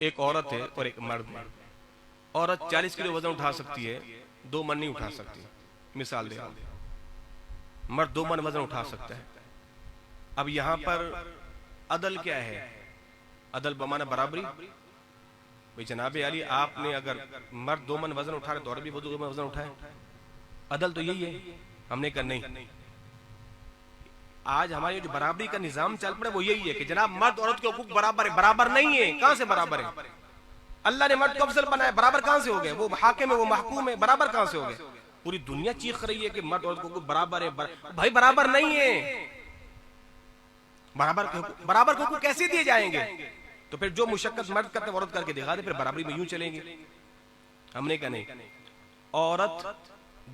ایک عورت ہے اور ایک مرد ہے. عورت 40 کلو وزن اٹھا سکتی ہے, 2 من نہیں اٹھا سکتی. مثال دے رہا ہوں, مرد 2 من وزن اٹھا سکتا ہے. اب یہاں پر عدل کیا ہے؟ عدل بمانا برابری. بھئی جناب علی, آپ نے اگر مرد 2 من وزن اٹھا رہے تو عورت بھی 2 من وزن اٹھائے. عدل تو یہی ہے. ہم نے کہا نہیں. آج ہمارے جو برابری کا نظام چل پڑا وہ یہی ہے کہ جناب مرد عورت کے حقوق برابر ہے. برابر نہیں ہے. کہاں سے برابر ہے؟ اللہ نے مرد کو افضل بنایا, برابر کہاں سے ہو گئے؟ وہ حاکم ہے, وہ محکوم ہے, برابر کہاں سے ہو گئے؟ پوری دنیا چیخ رہی ہے کہ مرد عورت کے حقوق برابر ہے. بھائی برابر نہیں ہے. برابر کے حقوق کیسے دیے جائیں گے؟ تو پھر جو مشقت مرد کرتے عورت کر کے دکھا دے, پھر برابری میں یوں چلیں گے. ہم نے کہا نہیں, عورت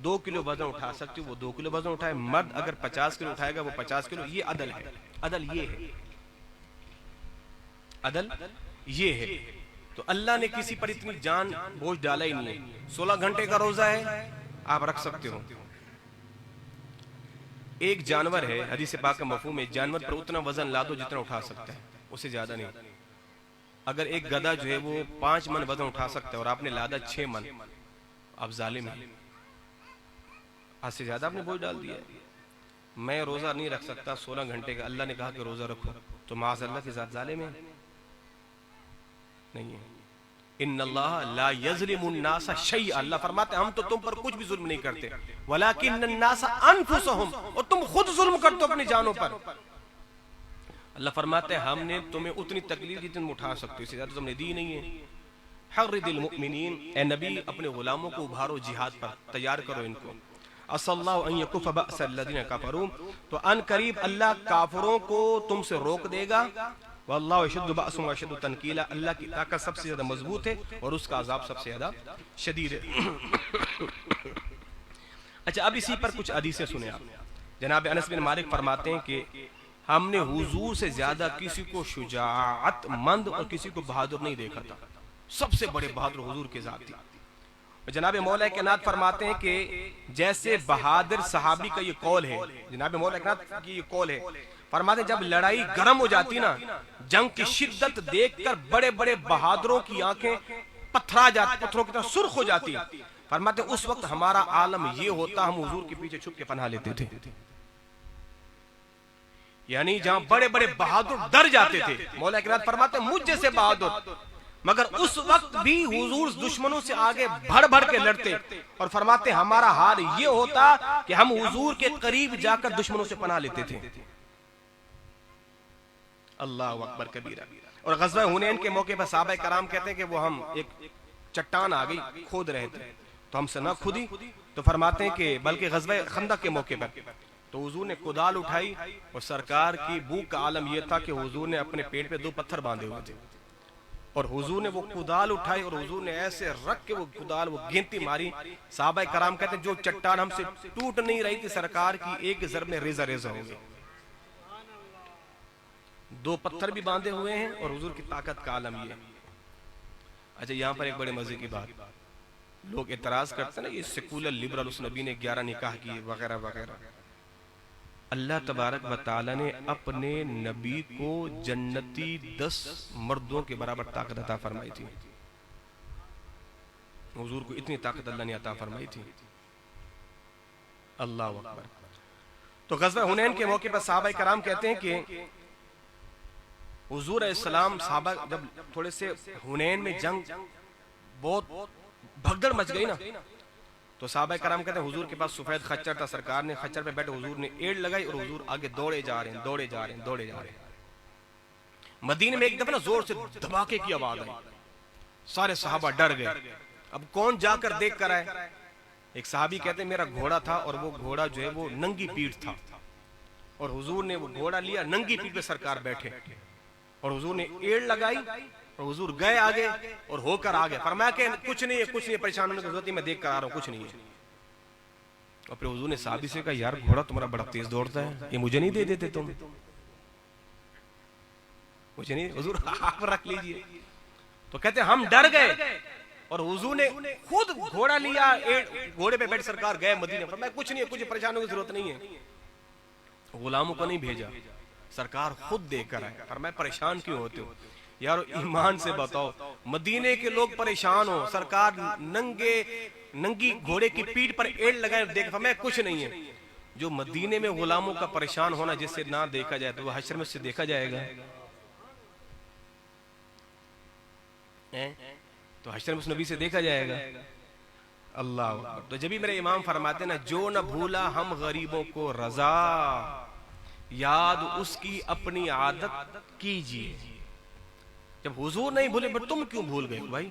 2 کلو وزن اٹھا سکتی, وہ 2 کلو وزن اٹھائے. مرد اگر 50 کلو اٹھائے گا وہ 50 کلو. یہ عدل ہے. عدل یہ ہے. عدل یہ ہے. تو اللہ نے کسی پر اتنی جان بوجھ ڈالا ہی نہیں ہے. 16 گھنٹے کا روزہ ہے, آپ رکھ سکتے ہو. ایک جانور ہے, حدیث پاک کا مفہوم ہے, جانور پر اتنا وزن لا دو جتنا اٹھا سکتا ہے, اسے زیادہ نہیں. اگر ایک گدھا جو ہے وہ 5 من وزن اٹھا سکتا ہے اور آپ نے لادا 6 من, آپ ظالم ہیں. آج سے زیادہ آپ نے بوجھ ڈال دیا ہے. میں روزہ نہیں رکھ سکتا 16 گھنٹے کا, اللہ نے کہا کہ روزہ رکھو, تو معاذ اللہ کے ذات ظالم ہے نہیں ہے. ان اللہ لا یظلم الناس شیئا, اللہ فرماتے ہیں ہم تو تم پر کچھ بھی ظلم نہیں کرتے, ولکن الناس انفسهم, اور تم خود ظلم کرتے ہو اپنی جانوں پر. اللہ فرماتے ہیں ہم نے تمہیں اتنی تکلیف جتنی تم اٹھا سکتے ہو, اس سے زیادہ تم نے دی نہیں ہے. حرد المؤمنین, اے نبی اپنے غلاموں کو ابھارو جہاد پر, تیار کرو ان کو. عسى اللہ ان یکف بأس الذین کفروا, تو ان قریب اللہ کافروں کو تم سے روک دے گا. واللہ اشد بأس واشد تنکیلا, اللہ کی طاقت سب سے زیادہ مضبوط ہے اور اس کا عذاب سب سے زیادہ شدید ہے. اچھا, اب اسی پر کچھ حدیثیں سنیں آپ. جناب انس بن مالک فرماتے ہیں کہ ہم نے حضور سے زیادہ کسی کو شجاعت مند اور کسی کو بہادر نہیں دیکھا تھا. سب سے بڑے بہادر حضور کے ذات تھی. جناب مولا کائنات فرماتے ہیں کہ جیسے بہادر صحابی کا یہ قول ہے, جناب مولا کائنات کی یہ قول ہے, فرماتے ہیں جب لڑائی گرم ہو جاتی نا, جنگ کی شدت دیکھ کر بڑے بڑے بہادروں کی آنکھیں پتھرا جاتی, پتھروں کی طرح سرخ ہو جاتی. فرماتے ہیں اس وقت ہمارا عالم یہ ہوتا, ہم حضور کے پیچھے چھپ کے پناہ لیتے تھے. یعنی جہاں بڑے بڑے بہادر ڈر جاتے تھے, مولا کائنات فرماتے ہیں مجھ جیسے بہادر, مگر اس وقت بھی حضور دشمنوں سے آگے بڑھ بڑھ کے لڑتے, اور فرماتے ہمارا حال یہ ہوتا کہ ہم حضور کے قریب جا کر دشمنوں سے پناہ لیتے تھے. اللہ اکبر کبیرہ. اور غزوہ حنین کے موقع پر صحابہ کرام کہتے ہیں کہ وہ ہم ایک چٹان آ گئی, کھود رہے تھے, تو ہم سے نہ کھودی, تو فرماتے ہیں کہ بلکہ غزوہ خندق کے موقع پر تو حضور نے کدال اٹھائی, اور سرکار کی بھوک کا عالم یہ تھا کہ حضور نے اپنے پیٹ پہ 2 پتھر باندھے ہوئے تھے, اور حضور نے وہ کدال اٹھائی اور حضور نے ایسے رکھ کے وہ کدال وہ گنتی ماری. صحابہ کرام کہتے ہیں جو چٹان ہم سے ٹوٹ نہیں رہی تھی, سرکار کی ایک ضرب میں ریزہ ریزہ ہو گئی. 2 پتھر بھی باندھے ہوئے ہیں اور حضور کی طاقت کا عالم یہ. اچھا, یہاں پر ایک بڑے مزے کی بات, لوگ اعتراض کرتے ہیں نا یہ سیکولر لبرل, اس نبی نے 11 نکاح کیے وغیرہ وغیرہ. اللہ تبارک و تعالی نے اپنے نبی کو جنتی 10 مردوں کے برابر طاقت عطا فرمائی تھی. حضور کو اتنی طاقت اللہ نے عطا فرمائی تھی. اللہ اکبر. تو غزوہ حنین کے موقع پر صحابہ کرام کہتے ہیں کہ حضور علیہ السلام, صحابہ جب تھوڑے سے حنین میں جنگ بہت بھگدڑ مچ گئی نا, تو صحابہ کرام کہتے ہیں حضور کے پاس سفید خچر تھا, سرکار نے خچر پہ بیٹھے, حضور نے ایڑ لگائی اور حضور آگے دوڑے جا رہے ہیں, دوڑے جا رہے ہیں, دوڑے جا رہے ہیں. مدینے میں ایک دفعہ نا زور سے دھماکے کی آواز آئی, سارے صحابہ ڈر گئے. اب کون جا کر دیکھ کر آئے؟ ایک صحابی کہتے ہیں میرا گھوڑا تھا, اور وہ گھوڑا جو ہے وہ ننگی پیٹھ تھا, اور حضور نے وہ گھوڑا لیا, ننگی پیٹھ پہ سرکار بیٹھے, اور حضور نے ایڑ لگائی, اور حضور گئے آگے اور ہو کر آگے. فرمایا کہ کچھ نہیں ہے, کچھ نہیں ہے, پریشان ہونے کی ضرورت نہیں, میں دیکھ کر آ رہا ہوں, کچھ نہیں ہے. اور پھر حضور نے صحابی سے کہا یار گھوڑا تمہارا بڑا تیز دوڑتا ہے, یہ مجھے نہیں دے دیتے تم, مجھے نہیں, حضور آپ رکھ لیجئے. تو کہتے ہم ڈر گئے, اور حضور نے خود گھوڑا لیا, گھوڑے پہ بیٹھ سرکار گئے مدینے. فرمایا کچھ نہیں ہے, کچھ پریشان ہونے کی ضرورت نہیں ہے. غلاموں کو نہیں بھیجا, سرکار خود دے کر آئے. فرمایا پریشان کیوں ہوتے ہو؟ یار ایمان سے بتاؤ، مدینے کے لوگ پریشان ہو، سرکار ننگی گھوڑے کی پیٹھ پر ایڑ لگائے، دیکھ فرمایا کچھ نہیں ہے. جو مدینے میں غلاموں کا پریشان ہونا جس سے نہ دیکھا جائے تو وہ حشر میں اس سے دیکھا جائے گا. تو حشر میں اس نبی سے دیکھا جائے گا. اللہ اکبر. تو جب ہی میرے امام فرماتے نا، جو نہ بھولا ہم غریبوں کو رضا، یاد اس کی اپنی عادت کیجیے. جب حضور نہیں بھولے پر تم کیوں بھول گئے بھائی؟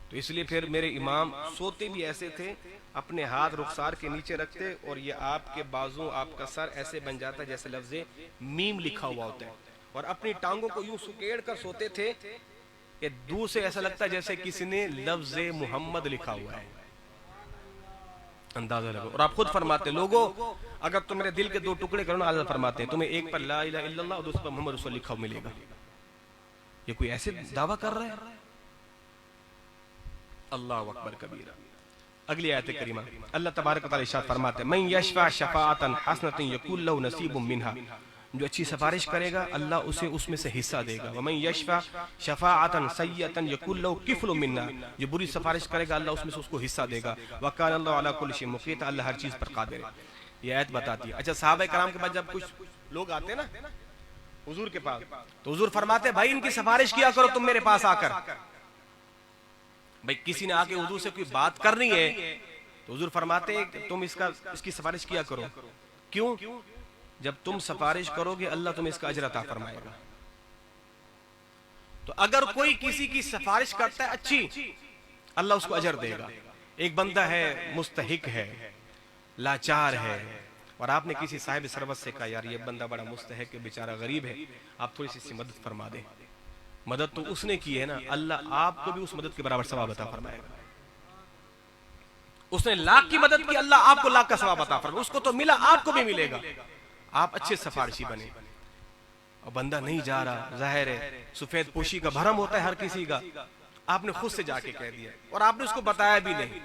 تو اس لیے پھر میرے امام سوتے بھی ایسے تھے، اپنے ہاتھ رخسار کے نیچے رکھتے اور یہ آپ کے بازو، آپ کا سر ایسے بن جاتا جیسے لفظ میم لکھا ہوا ہوتا ہے، اور اپنی ٹانگوں کو یوں سکیڑ کر سوتے تھے کہ دور سے ایسا لگتا جیسے کسی نے لفظ محمد لکھا ہوا ہے. اندازہ لگو. اور آپ خود فرماتے لوگوں اگر تم میرے دل کے دو ٹکڑے کرو نا، اللہ فرماتے ہیں تمہیں ایک پر لا الہ الا اللہ اور دوسرے پر محمد رسول لکھا ہوا ملے گا. یہ کوئی ایسے دعویٰ کر رہا ہے؟ اللہ اکبر کبیرہ. اگلی آیت کریمہ اللہ تبارک و تعالی ارشاد فرماتے ہیں من یشفع شفاعتا حسنۃ یکون له نصیب منها، جو اچھی سفارش کرے گا اللہ اسے اس میں سے حصہ دے گا. ومن یشفع شفاعتا سیئۃ یکون له کفل منها، جو بری سفارش کرے گا اللہ اس میں سے اس کو حصہ دے گا. وکان اللہ علی کل شیء مقیت، اللہ ہر چیز پر قادر ہے. یہ آیت بتاتی ہے. اچھا صحابہ کرام کے بعد جب کچھ لوگ آتے ہیں نا حضور کے پاس، تو حضور فرماتے ہیں بھائی ان کی سفارش کیا کرو تم میرے پاس آ کر. بھائی کسی نے آ کے حضور سے کوئی بات کرنی ہے تو حضور فرماتے ہیں کہ تم اس کی سفارش کیا کرو. کیوں؟ جب تم سفارش کرو گے اللہ تمہیں اس کا اجر عطا فرمائے گا. تو اگر کوئی کسی کی سفارش کرتا ہے اچھی، اللہ اس کو اجر دے گا. ایک بندہ ہے مستحق ہے، لاچار ہے، اور آپ نے کسی صاحب ثروت سے کہا یار یہ بندہ بڑا مستحق ہے، بیچارہ غریب ہے، آپ تھوڑی سی اس کی مدد فرما دیں. مدد تو اس نے کی ہے نا، اللہ آپ کو بھی اس مدد کے برابر ثواب عطا فرمائے گا. اس نے لاکھ کی مدد کی، اللہ آپ کو لاکھ کا ثواب عطا فرمائے. اس کو تو ملا، آپ کو بھی ملے گا. آپ اچھے سفارشی بنے. اور بندہ نہیں جا رہا، ظاہر ہے سفید پوشی کا بھرم ہوتا ہے ہر کسی کا. آپ نے خود سے جا کے کہہ دیا اور آپ نے اس کو بتایا بھی نہیں.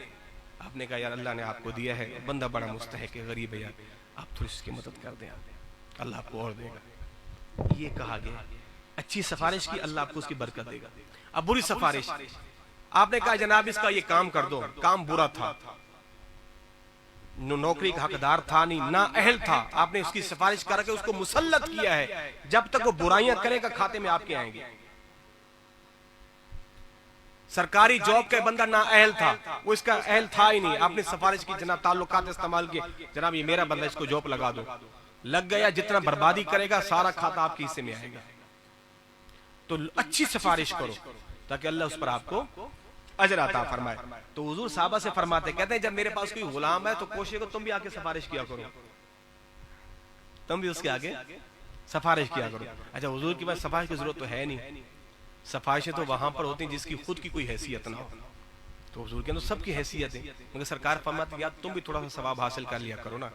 آپ نے کہا یار اللہ نے آپ کو دیا ہے، بندہ بڑا مستحق ہے، غریب ہے، یار آپ تھوڑی اس کی مدد کر دیں، اللہ آپ کو اور دے گا. یہ کہا گیا. اچھی سفارش کی اللہ آپ کو اس کی برکت دے گا. اب بری سفارش، آپ نے کہا جناب اس کا یہ کام کر دو، کام برا تھا، نوکری کا حقدار تھا نہیں، نا اہل تھا، آپ نے اس کی سفارش کر کے اس کو مسلط کیا ہے، جب تک وہ برائیاں کرے گا کھاتے میں آپ کے آئیں گے. سرکاری جاب کا بندہ نا اہل تھا، وہ اس کا اہل تھا ہی نہیں، آپ نے سفارش کی، جناب تعلقات استعمال کیے، جناب یہ میرا بندہ اس کو جاب لگا دو. لگ گیا، جتنا بربادی کرے گا سارا کھاتا آپ کے حصے میں آئے گا. تو اچھی سفارش کرو تاکہ اللہ اس پر آپ کو اجر عطا فرمائے. تو حضور صحابہ سے فرماتے کہتے ہیں جب میرے پاس کوئی غلام ہے تو کوشش کرو تم بھی آگے سفارش کیا کرو، تم بھی اس کے آگے سفارش کیا کرو. اچھا حضور کی بات سفارش کی ضرورت تو ہے نہیں، سفارشیں تو وہاں پر ہوتی ہیں جس کی خود کی کوئی حیثیت نہ ہو. تو حضور کے اندر سب کی حیثیت ہے، مگر سرکار فرماتے ہیں تم بھی تھوڑا سا ثواب حاصل کر لیا کرو نا.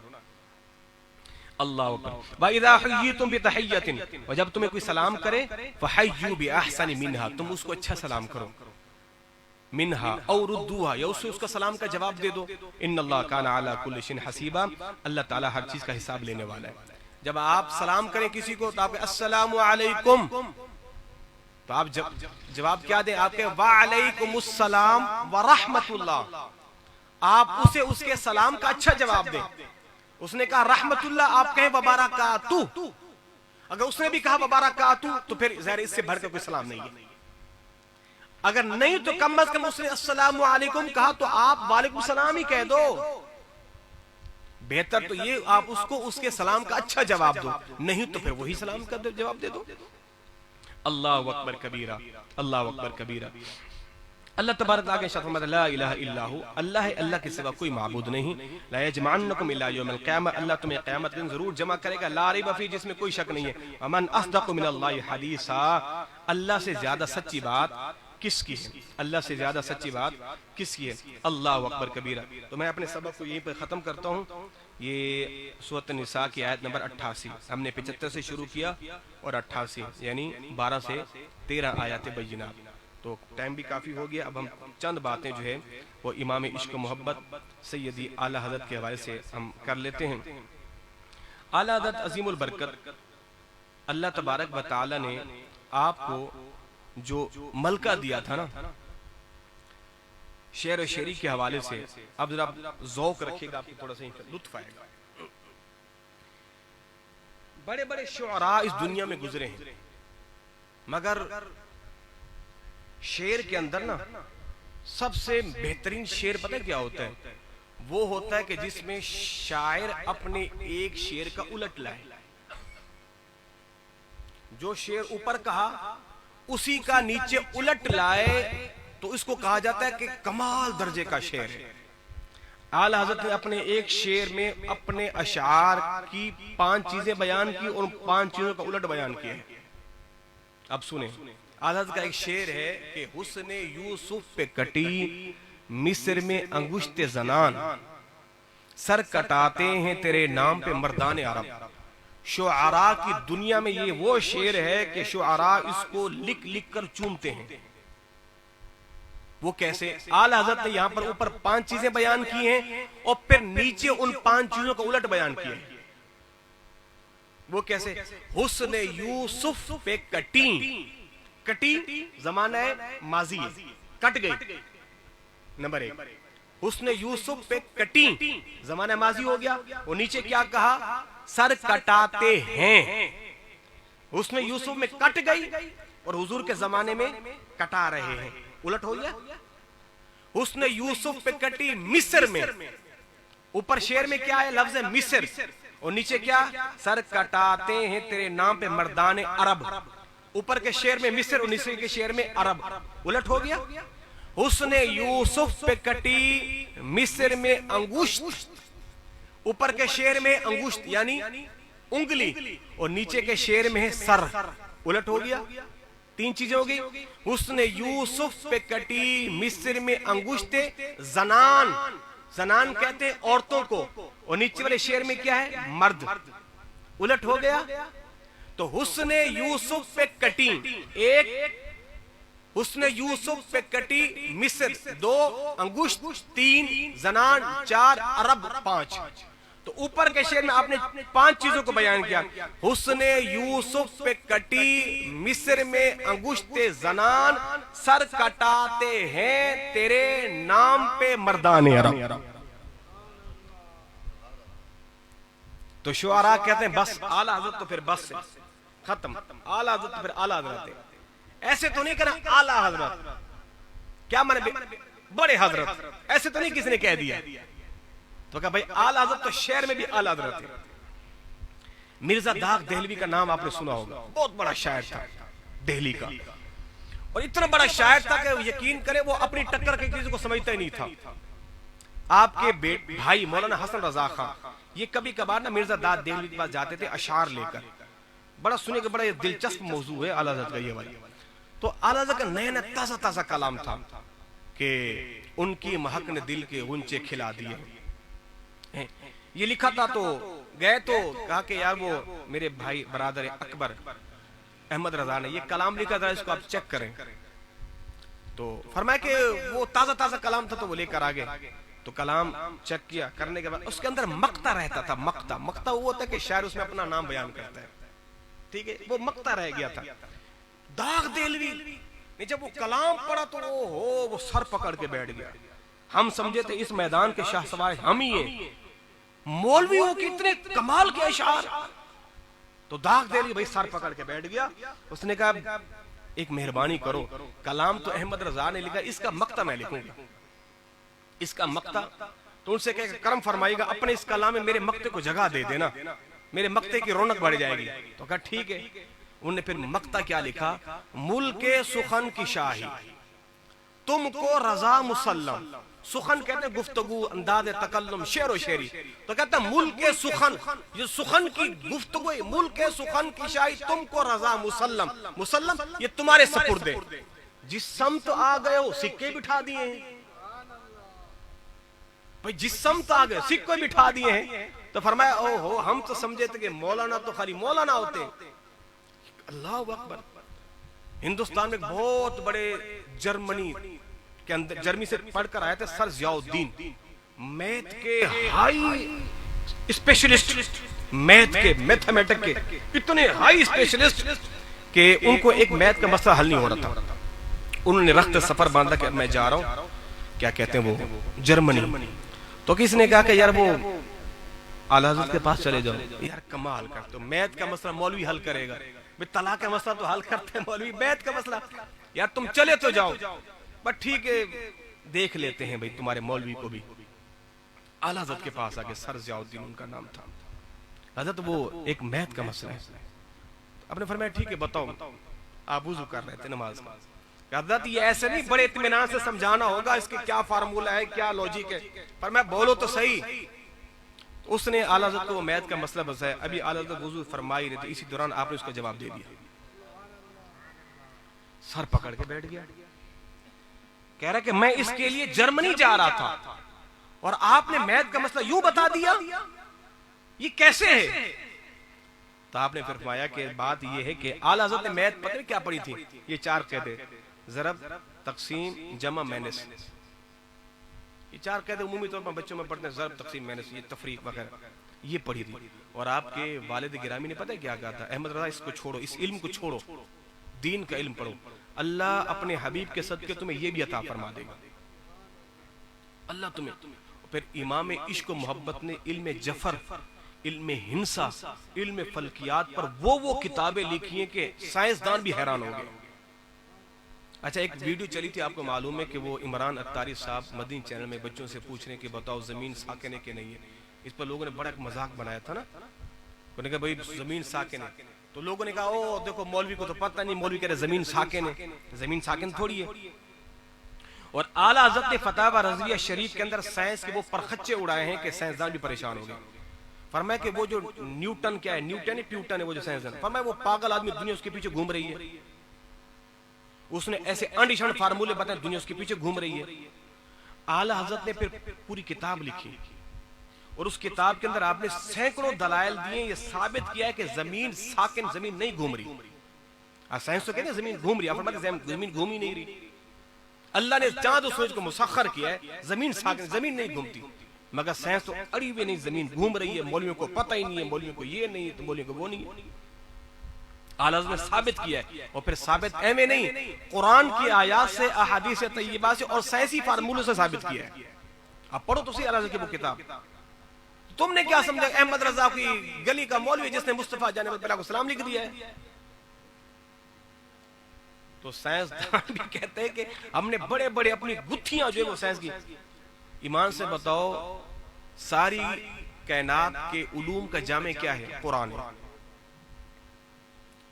اللہ اکبر. وَإِذَا حُيِّيتُم بِتَحِيَّةٍ، اور جب تمہیں کوئی سلام کرے فَحَيُّوا بِأَحْسَنِ مِنْهَا، تم اس کو اچھا سلام کرو. منها او ردوها، یا اس کا سلام کا جواب دے دو. ان اللہ کان علی کل شیء حسیبا، اللہ تعالی ہر چیز کا حساب لینے والا ہے. جب آپ سلام کریں کسی کو تو آپ کہیں السلام علیکم، تو آپ جواب کیا دیں؟ آپ کہیں وعلیکم السلام ورحمت اللہ. آپ اسے اس کے سلام کا اچھا جواب دیں. اس نے کہا رحمت اللہ، آپ کہیں وبرکاتہ. اگر اس نے بھی کہا وبرکاتہ تو پھر ظاہر اس سے بڑھ کر کوئی سلام نہیں ہے. اگر نہیں تو کم از کم اس نے السلام علیکم کہا تو آپ وعلیکم السلام ہی کہہ دو. بہتر تو یہ آپ اس کو اس کے سلام کا اچھا جواب دو، نہیں تو پھر وہی سلام کا جواب دے دو. اللہ اکبر کبیرہ، اللہ اکبر کبیرہ. اللہ تبارک آگے ارشاد فرماتا ہے لا الہ الا ہو، اللہ ہے، اللہ کے سوا کوئی معبود نہیں. لا یجمعنکم الی یوم القیامہ، اللہ تمہیں قیامت دن ضرور جمع کرے گا. لا ریب فیہ، جس میں کوئی شک نہیں ہے. ومن اصدق من اللہ حدیثا، اللہ سے زیادہ سچی بات کس کی ہے؟ اللہ سے زیادہ سچی بات کس کی ہے؟ اللہ اکبر کبیرہ. تو میں اپنے سبق کو یہیں پہ ختم کرتا ہوں. یہ سورۃ النساء کی آیت نمبر 88، ہم نے 75 سے شروع کیا اور 88 یعنی 12 سے 13 آیات بینات. تو ٹائم بھی کافی ہو گیا. اب ہم چند باتیں جو ہے وہ امام عشق و محبت سیدی اعلیٰ حضرت کے حوالے سے ہم کر لیتے ہیں. اعلیٰ حضرت عظیم البرکت اللہ تبارک و تعالی نے آپ کو جو ملکہ دیا تھا نا شعر و شعری کے حوالے سے، اب ذرا ذوق رکھیے گا، آپ کو تھوڑا سا لطف آئے گا. بڑے بڑے شعراء اس دنیا میں گزرے ہیں، مگر شعر کے اندر نا سب سے بہترین شعر پتہ کیا ہوتا ہے؟ وہ ہوتا ہے کہ جس میں شاعر اپنے ایک شعر کا الٹ لائے. جو شعر اوپر کہا اسی کا نیچے الٹ لائے تو اس کو کہا جاتا ہے کہ کمال درجے کا شعر ہے. اعلیٰ حضرت نے اپنے ایک شعر میں اپنے اشعار کی 5 چیزیں بیان کی اور 5 چیزوں کا الٹ بیان کیا ہے. اب سنیں، اعلیٰ حضرت کا ایک شعر ہے کہ حسن یوسف پہ کٹی مصر میں انگشت زنان، سر کٹاتے ہیں تیرے نام پہ مردان عرب. شعراء کی دنیا میں یہ وہ شعر ہے کہ شعراء اس کو لکھ لکھ کر چومتے ہیں. وہ کیسے؟ اعلیٰ حضرت نے یہاں پر اوپر 5 چیزیں بیان کی ہیں اور پھر نیچے ان 5 چیزوں کا الٹ بیان کیا ہے. وہ کیسے؟ حسن یوسف پہ کٹی، کٹی زمانہ ماضی ہے، کٹ گئی نمبر 1. حسن یوسف پہ کٹی زمانہ ماضی ہو گیا. اور نیچے کیا کہا؟ سر کٹاتے ہیں. حسن یوسف میں کٹ گئی اور حضور کے زمانے میں کٹا رہے ہیں، الٹ ہو گیا. حسن یوسف پہ کٹی مصر میں، اوپر شعر میں کیا ہے؟ لفظ مصر، اور نیچے کیا؟ سر کٹاتے ہیں تیرے نام پہ مردان عرب. اوپر کے شعر میں مصر اور نیچے کے شعر میں عرب، الٹ ہو گیا. حسن یوسف پہ کٹی مصر میں انگشت، اوپر کے شعر میں انگشت یعنی انگلی اور نیچے کے شعر میں ہے سر، الٹ ہو گیا. 3 چیزیں ہو گئی. حسن یوسف پہ کٹی مصر میں انگشت زنان، زنان کہتے ہیں عورتوں کو، اور نیچے والے شعر میں کیا ہے؟ مرد، الٹ ہو گیا. تو حسن یوسف پہ کٹی، ایک حسن یوسف پہ کٹی مصر، 2 انگشت، 3 زنان، 4 عرب، 5. تو اوپر کے شعر میں آپ نے 5 چیزوں کو بیان کیا. حسن یوسف پہ کٹی مصر میں انگشت زنان، سر کٹاتے ہیں تیرے نام پہ مردان عرب. تو شعراء کہتے ہیں بس، اعلیٰ حضرت تو پھر بس سے ختم، اعلیٰ حضرت تو پھر اعلیٰ حضرت. ایسے تو نہیں کہنا اعلیٰ حضرت، کیا مانے؟ بڑے حضرت، ایسے تو نہیں کسی نے کہہ دیا. تو کہا بھائی اعلیٰ حضرت تو شعر میں بھی اعلیٰ حضرت ہے. مرزا داغ دہلوی کا نام آپ نے سنا ہوگا، بہت بڑا شاعر تھا دہلی کا، اور اتنا بڑا شاعر تھا کہ یقین کرے وہ اپنی ٹکر کے کسی کو سمجھتا ہی نہیں تھا. آپ کے بھائی مولانا حسن رضا خان یہ کبھی کبھار نا مرزا داغ دہلوی کے پاس جاتے تھے اشعار لے کر. بڑا سنے کہ بڑا دلچسپ موضوع ہے اعلیٰ حضرت کا یہ والی. تو اعلیٰ حضرت کا نیا نیا تازہ تازہ کلام تھا کہ ان کی مہک نے دل کے غنچے کھلا دیے. یہ لکھا تھا تو گئے تو کہا کہ یار وہ میرے بھائی برادر اکبر احمد رضا نے یہ کلام لکھا تھا، اس کو آپ چیک کریں. تو فرمایا کہ وہ تازہ تازہ کلام تھا تو وہ لے کر آگے. تو کلام چیک کیا، کرنے کے بعد اس کے اندر مقطع رہتا تھا. مقطع وہ ہوتا ہے کہ شاعر اس میں اپنا نام بیان کرتا ہے، ٹھیک ہے، وہ مقطع رہ گیا تھا. داغ دہلوی نے جب وہ کلام پڑھا تو وہ سر پکڑ کے بیٹھ گیا. ہم سمجھے تھے اس میدان کے شاہ سوار ہم ہی ہیں، مولویوں کی اتنے کمال کے اشعار. تو داغ دہلوی بھائی سر پکڑ کے بیٹھ گیا. اس نے کہا ایک مہربانی کرو، کلام تو احمد رضا نے لکھا، اس کا مقطع میں لکھوں گا، اس کا مقطع. تو ان سے کہا کہ کرم فرمائیے گا اپنے اس کلام میں میرے مقطع کو جگہ دے دینا، میرے مقطع کی رونق بڑھ جائے گی. تو کہا ٹھیک ہے. انہوں نے پھر مقطع کیا لکھا؟ ملک سخن کی شاہی تم کو رضا مسلم. سخن کہتے ہیں گفتگو، انداز تکلم، شعر و شعری. تو کہتا ہے ملک سخن، یہ سخن کی گفتگو، ملک سخن کی شاہی تم کو رضا مسلم. مسلم یہ تمہارے سپرد ہے. جس سمت آ گئے ہو سکے بٹھا دیے ہیں. بھئی جس سمت آ گئے سکے بٹھا دیے ہیں. تو فرمایا او ہو ہم تو سمجھے تھے کہ مولانا تو خالی مولانا ہوتے ہیں. اللہ اکبر. ہندوستان میں بہت بڑے جرمنی کے اندر جرمنی سے پڑھ کر آئے تھے سر ضیاء الدین، میتھ کے ہائی اسپیشلسٹ، میتھ کے میتھمیٹک کے اتنے ہائی اسپیشلسٹ. کہ ان کو ایک میت کا مسئلہ حل نہیں ہو رہا تھا. انہوں نے رخت سفر باندھا کہ میں جا رہا ہوں کیا کہتے ہیں وہ جرمنی. تو کس نے کہا کہ یار وہ اعلیٰ حضرت کے پاس چلے جاؤ. یار کمال کرتے ہو, میت کا مسئلہ مولوی حل کرے گا. طلاق کا مسئلہ تو حل کرتے ہیں مولوی, میت کا مسئلہ یار تم چلے تو جاؤ. بس ٹھیک ہے دیکھ لیتے ہیں بھائی تمہارے مولوی کو بھی. اعلیٰ حضرت کے پاس آگے سر ضیاء الدین ان کا نام تھا. حضرت وہ ایک میت کا مسئلہ ہے. آپ نے فرمایا ٹھیک ہے بتاؤ. آپ وضو کر رہے تھے نماز میں. حضرت یہ ایسے نہیں بڑے اطمینان سے سمجھانا ہوگا اس کے کیا فارمولہ ہے کیا لوجک ہے. فرمایا بولو تو صحیح. اس نے اعلیٰ حضرت کو میت کا مسئلہ بتایا. ابھی اعلیٰ حضرت وضو فرمائی رہے تھے, اسی دوران آپ نے اس کا جواب دے دیا. سر پکڑ کے بیٹھ گیا. کہہ رہا کہ میں اس کے لیے جرمنی جا رہا تھا اور آپ نے میت کا مسئلہ یوں بتا دیا, یہ کیسے ہے؟ تو آپ نے فرمایا کہ بات یہ ہے کہ اعلیٰ حضرت نے میت پتہ نہیں کیا پڑھی تھی. یہ 4 قاعدے, ضرب, تقسیم, جمع, مینس. یہ 4 قاعدے عمومی طور پر بچوں میں پڑھتے ہیں, ضرب, تقسیم, مینس, یہ تفریق وغیرہ, یہ پڑھی تھی. اور آپ کے والد گرامی نے پتہ کیا کہا تھا, احمد رضا اس کو چھوڑو, اس علم کو چھوڑو, دین کا علم پڑھو, اللہ اپنے حبیب کے صدقے تمہیں یہ بھی عطا فرما دے گا. اللہ تمہیں. پھر امام عشق و محبت نے علم جفر, علم ہنسا, علم فلکیات پر وہ کتابیں لکھی ہیں کہ سائنسدان بھی حیران ہو گئے. اچھا ایک ویڈیو چلی تھی, آپ کو معلوم ہے کہ وہ عمران اتاری صاحب مدنی چینل میں بچوں سے پوچھ رہے ہیں کہ بتاؤ زمین ساکن ہے کہ نہیں ہے. اس پر لوگوں نے بڑا ایک مذاق بنایا تھا نا, انہوں نے کہا بھائی زمین ساکن ہے. تو لوگوں نے کہا او دیکھو مولوی کو تو پتہ نہیں, مولوی کہہ رہے زمین ساکن ہے. زمین ساکن تھوڑی ہے. اور اعلیٰ حضرت نے فتاوی رضویہ شریف کے اندر سائنس کے وہ پرخچے اڑائے ہیں کہ سائنسدان بھی پریشان ہو گئے. فرمایا کہ وہ جو نیوٹن کیا ہے, نیوٹن پیوٹن ہے وہ جو سائنسدان, فرمایا وہ پاگل آدمی دنیا اس کے پیچھے گھوم رہی ہے. اس نے ایسے انڈیشن فارمولے بتائے, دنیا اس کے پیچھے گھوم رہی ہے. اعلیٰ حضرت نے پھر پوری کتاب لکھی اور اس کتاب کے اندر آپ نے سینکڑوں دلائل دیے, یہ ثابت کیا ہے کہ زمین ساکن, زمین نہیں گھوم رہی. سائنس تو کہتے ہیں زمین گھوم رہی, آپ فرماتے ہیں زمین گھوم ہی نہیں رہی. اللہ نے چاند و سورج کو مسخر کیا ہے, زمین ساکن, زمین نہیں گھومتی. مگر سائنس تو اڑی ہوئی نہیں, زمین گھوم رہی ہے. مولویوں کو پتہ ہی نہیں ہے, مولویوں کو یہ نہیں ہے تو مولویوں کو وہ نہیں ہے. اعلیٰ حضرت نے ثابت کیا ہے, اور پھر ثابت ایویں نہیں, قرآن کی آیات سے, احادیث طیبہ سے اور سائنسی فارمولوں سے ثابت کیا ہے. آپ پڑھو تو صحیح اعلیٰ حضرت کی وہ کتاب. تم نے کیا سمجھا احمد رضا کی گلی کا مولوی جس نے مصطفیٰ جانب اللہ کو سلام لکھ دیا ہے. تو سائنسدان بھی کہتے ہیں کہ ہم نے بڑے بڑے اپنی گتھیاں جو ہے وہ سائنس کی. ایمان سے بتاؤ ساری کائنات کے علوم کا جامع کیا ہے؟ قرآن ہے.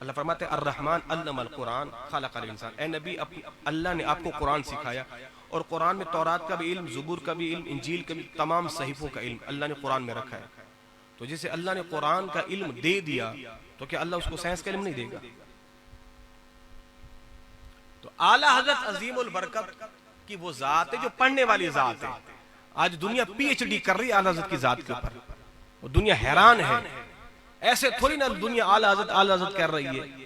اللہ فرماتے ہیں الرحمن علم القرآن خلق الانسان. اے نبی اللہ نے آپ کو قرآن سکھایا, اور قرآن میں تورات کا بھی علم, زبور کا بھی علم, انجیل کا بھی, تمام صحیفوں کا علم اللہ نے قرآن میں رکھا ہے. تو جسے اللہ نے قرآن کا علم دے دیا تو کیا اللہ اس کو سائنس کا علم نہیں دے گا؟ تو اعلیٰ حضرت عظیم البرکت کی وہ ذات ہے جو پڑھنے والی ذات ہے. آج دنیا پی ایچ ڈی کر رہی ہے اعلیٰ حضرت کی ذات کے اوپر, اور دنیا حیران ہے. ایسے تھوڑی نہ دنیا اعلیٰ حضرت کر رہی ہے.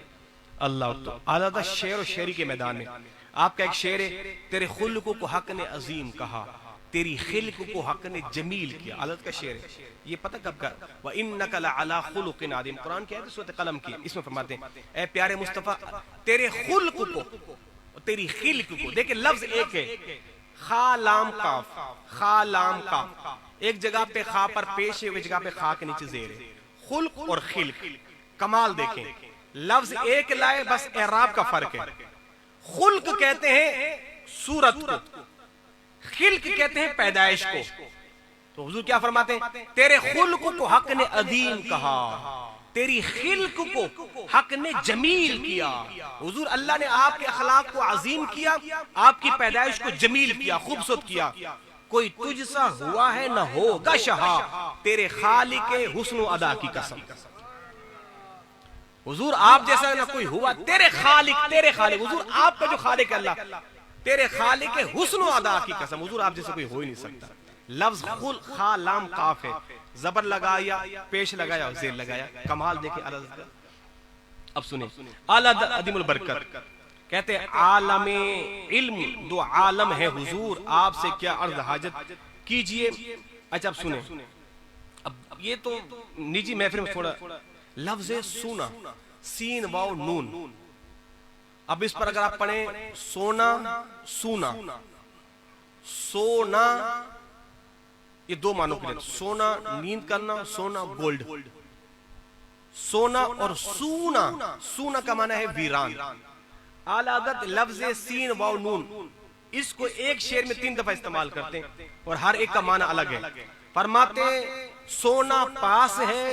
اللہ تو اعلیٰ حضرت شعر و شاعری کے میدان میں. آپ کا ایک شعر ہے, تیرے خلق کو حق نے عظیم کہا, تیری خلق کو حق نے جمیل کیا. اعلیٰ حضرت کا شعر ہے. یہ پتہ کب کا, وَإِنَّكَ لَعَلَىٰ خُلُقٍ عَظِيمٍ. قرآن کی آیت سورۃ قلم کی, اس میں فرماتے ہیں اے پیارے مصطفیٰ تیرے خلق کو, تیری خلق کو, دیکھیں لفظ ایک ہے, خا لام کاف, خا لام کاف, ایک جگہ پہ خا پر پیش ہے, ایک جگہ پہ خا کے نیچے زیر ہے. خلق اور خلق, کمال دیکھیں, لفظ ایک لائے, بس اعراب کا فرق ہے. خلق کہتے ہیں صورت کو, خلق کہتے ہیں پیدائش کو. تو حضور کیا فرماتے ہیں, تیرے خلق کو حق نے عظیم کہا, تیری خلق کو حق نے جمیل کیا. حضور اللہ نے آپ کے اخلاق کو عظیم کیا, آپ کی پیدائش کو جمیل کیا, خوبصورت کیا. کوئی تجھ سا ہوا ہے نہ ہوگا شہا, تیرے خالق حسن و ادا کی قسم. حضور آپ جیسا نہ کوئی ہوا, تیرے خالق حضور آپ کا جو خالق ہے اللہ, تیرے خالق حسن و ادا کی قسم. حضور آپ جیسا کوئی ہو ہی نہیں سکتا. لفظ خلق خا لام قاف ہے, زبر لگایا, پیش لگایا, زیر لگایا. کمال دیکھیں اعلیٰ حضرت کا. اب سنیں اعلیٰ عظیم البرکت کہتے ہیں عالم علم, دو عالم ہے حضور, آپ سے کیا عرض حاجت کیجئے. اچھا اب سنیں, اب یہ تو نجی محفل میں تھوڑا لفظ سونا, سین واو نون, اب اس پر اگر آپ پڑھیں سونا سونا، سونا یہ دو معنوں کے لیے، سونا نیند کرنا، سونا گولڈ، سونا اور سونا، سونا کا معنی ہے ویران۔ اعلی حضرت لفظ سین واو نون اس کو ایک شعر میں 3 دفعہ استعمال کرتے ہیں اور ہر ایک کا معنی الگ ہے۔ فرماتے سونا پاس ہے،